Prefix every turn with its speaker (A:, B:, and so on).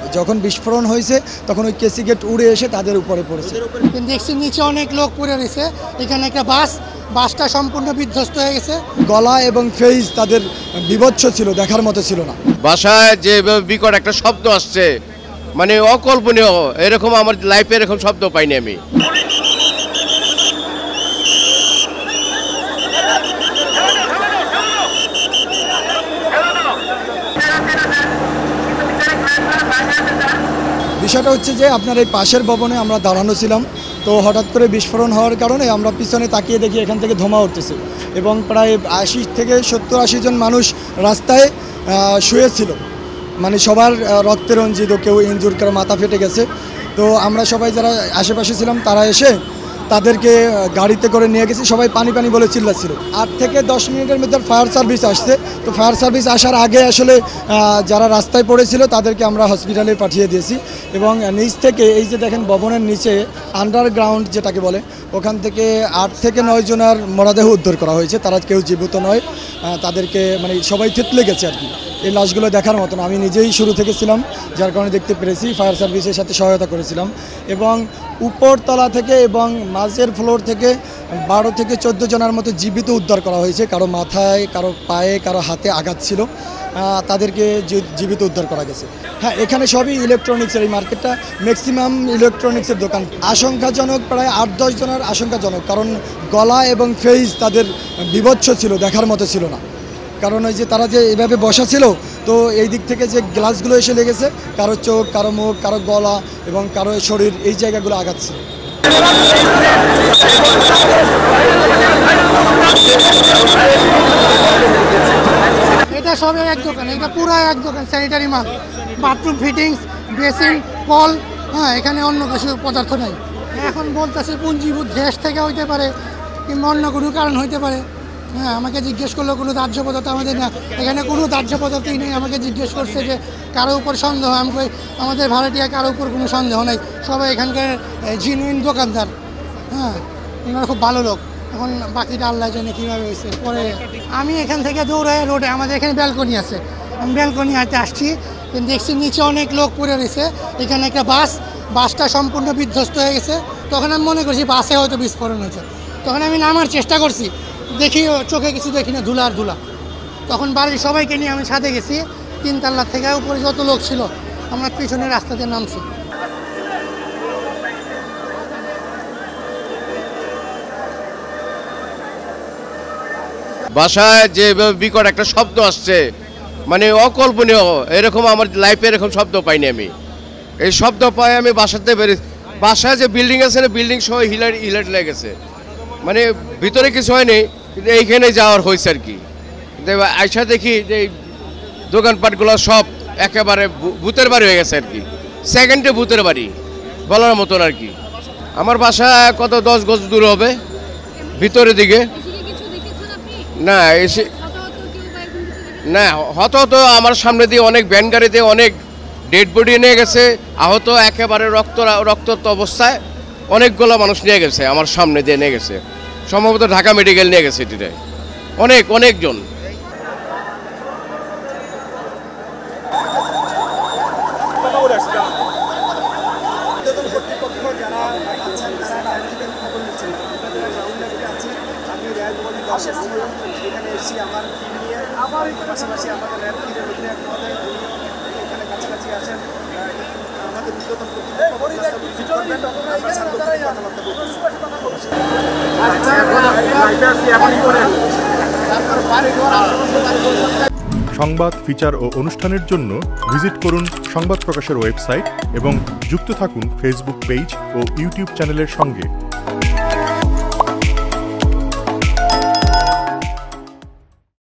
A: যখন বিস্ফোরণ হয়েছে তখন ওই কেসি গেট উড়ে এসে তাদের উপরে পড়েছে।
B: দেখছি নিচে অনেক লোক পড়ে রয়েছে। এখানে একটা বাসটা সম্পূর্ণ বিধ্বস্ত হয়ে গেছে।
A: গলা এবং ফেস তাদের বিভৎস ছিল, দেখার মতো ছিল না।
C: বাসায় যে বিকট একটা শব্দ আসছে, মানে অকল্পনীয়, এরকম আমার লাইফে এরকম শব্দ পাইনি আমি।
A: বিষয়টা হচ্ছে যে আপনার এই পাশের ভবনে আমরা দাঁড়ানো ছিলাম, তো হঠাৎ করে বিস্ফোরণ হওয়ার কারণে আমরা পিছনে তাকিয়ে দেখি এখান থেকে ধোঁয়া উঠতেছে এবং প্রায় 80 থেকে 70-80 জন মানুষ রাস্তায় শুয়েছিল। মানে সবার রক্তে রঞ্জিত, কেউ ইনজুর, কারো মাথা ফেটে গেছে। তো আমরা সবাই যারা আশেপাশে ছিলাম তারা এসে তাদেরকে গাড়িতে করে নিয়ে গেছি। সবাই পানি পানি বলে চিল্লাচ্ছিল। 8 থেকে 10 মিনিটের মধ্যে ফায়ার সার্ভিস আসছে। তো ফায়ার সার্ভিস আসার আগে আসলে যারা রাস্তায় পড়েছিল তাদেরকে আমরা হসপিটালে পাঠিয়ে দিয়েছি এবং নিচ থেকে এই যে দেখেন ভবনের নিচে আন্ডারগ্রাউন্ড যেটাকে বলে, ওখান থেকে 8 থেকে 9 জনের মরদেহ উদ্ধার করা হয়েছে। তারা কেউ জীবিত নয়, তাদেরকে মানে সবাই থেতলে গেছে আর কি। এই লাশগুলো দেখার মতন। আমি নিজেই শুরু থেকে ছিলাম, যার কারণে দেখতে পেরেছি। ফায়ার সার্ভিসের সাথে সহায়তা করেছিলাম এবং উপরতলা থেকে এবং মাঝের ফ্লোর থেকে 12 থেকে 14 জনের মতো জীবিত উদ্ধার করা হয়েছে। কারো মাথায়, কারো পায়ে, কারো হাতে আঘাত ছিল, তাদেরকে জীবিত উদ্ধার করা গেছে। হ্যাঁ, এখানে সবই ইলেকট্রনিক্সের, এই মার্কেটটা ম্যাক্সিমাম ইলেকট্রনিক্সের দোকান। আশঙ্কাজনক, প্রায় 8-10 জনের আশঙ্কাজনক, কারণ গলা এবং ফেস তাদের বিভৎস ছিল, দেখার মতো ছিল না। কারণ ওই যে তারা যে এভাবে বসা ছিল, তো এই দিক থেকে যে গ্লাসগুলো এসে লেগেছে, কারো চোখ, কারো মুখ, কারো গলা এবং কারো শরীর, এই জায়গাগুলো আঘাত ছিল।
B: এটা সব এক দোকান, এটা পুরো এক দোকান। স্যানিটারি মাল, বাথরুম ফিটিংস, বেসিন, কল, হ্যাঁ, এখানে অন্য কিছু পদার্থ নেই। এখন বলতেছে পুঞ্জীভূত গ্যাস থেকে হইতে পারে কিংবা অন্য কোনো কারণ হইতে পারে। হ্যাঁ, আমাকে জিজ্ঞেস করলো কোনো দাহ্য পদার্থ আমাদের না, এখানে কোনো দাহ্য পদার্থই নেই। আমাকে জিজ্ঞেস করছে যে কারো উপর সন্দেহ, আমাদের ভাড়াটিয়া কারো উপর কোনো সন্দেহ নেই। সবাই এখানকার জেনুইন দোকানদার। হ্যাঁ, ওনারা খুব ভালো লোক। এখন বাকিটা আল্লাহ জানে কীভাবে হয়েছে। পরে আমি এখান থেকে দৌড়ে রোডে, আমাদের এখানে ব্যালকনি আছে, আমি ব্যালকনি হাতে আসছি, দেখছি নিচে অনেক লোক পড়ে রয়েছে। এখানে একটা বাসটা সম্পূর্ণ বিধ্বস্ত হয়ে গেছে। তখন আমি মনে করছি বাসে হয়তো বিস্ফোরণ হয়েছে। তখন আমি নামার চেষ্টা করছি, দেখি চোখে কিছু দেখি না, ধুলা আর ধুলা। তখন বাড়ির সবাইকে নিয়ে আমি ছাদে গেছি, 3 তলা থেকে উপরে যত লোক ছিল আমার পিছনে রাস্তাতে নামছি।
C: বাসায় যে বিকট একটা শব্দ আসছে, মানে অকল্পনীয়, এরকম আমার লাইফে এরকম শব্দ পাইনি আমি। এই শব্দ পাই আমি বাসাতে বাসায় যে বিল্ডিং আছে না, বিল্ডিং সহ হিলাট লেগেছে। মানে ভিতরে কিছু হয়নি, কিন্তু এইখানে যাওয়ার হয়েছে আর কি। আইসা দেখি যে দোকানপাটগুলো সব একেবারে ভূতের বাড়ি হয়ে গেছে আর কি। সেকেন্ডে ভূতের বাড়ি বলার মতন আর কি। আমার বাসা কত 10 গজ দূর হবে ভিতরের দিকে। না এসে না, হত আমার সামনে দিয়ে অনেক ভ্যান গাড়িতে অনেক ডেড বডি নিয়ে গেছে, আহত একেবারে রক্তাক্ত অবস্থায় অনেকগুলো মানুষ নিয়ে গেছে, আমার সামনে দিয়ে নিয়ে গেছে। সম্ভবত ঢাকা মেডিকেল নিয়ে গেছে এটাই, অনেকজন।
D: সংবাদ, ফিচার ও অনুষ্ঠানের জন্য ভিজিট করুন সংবাদ প্রকাশের ওয়েবসাইট এবং যুক্ত থাকুন ফেসবুক পেজ ও ইউটিউব চ্যানেলের সঙ্গে।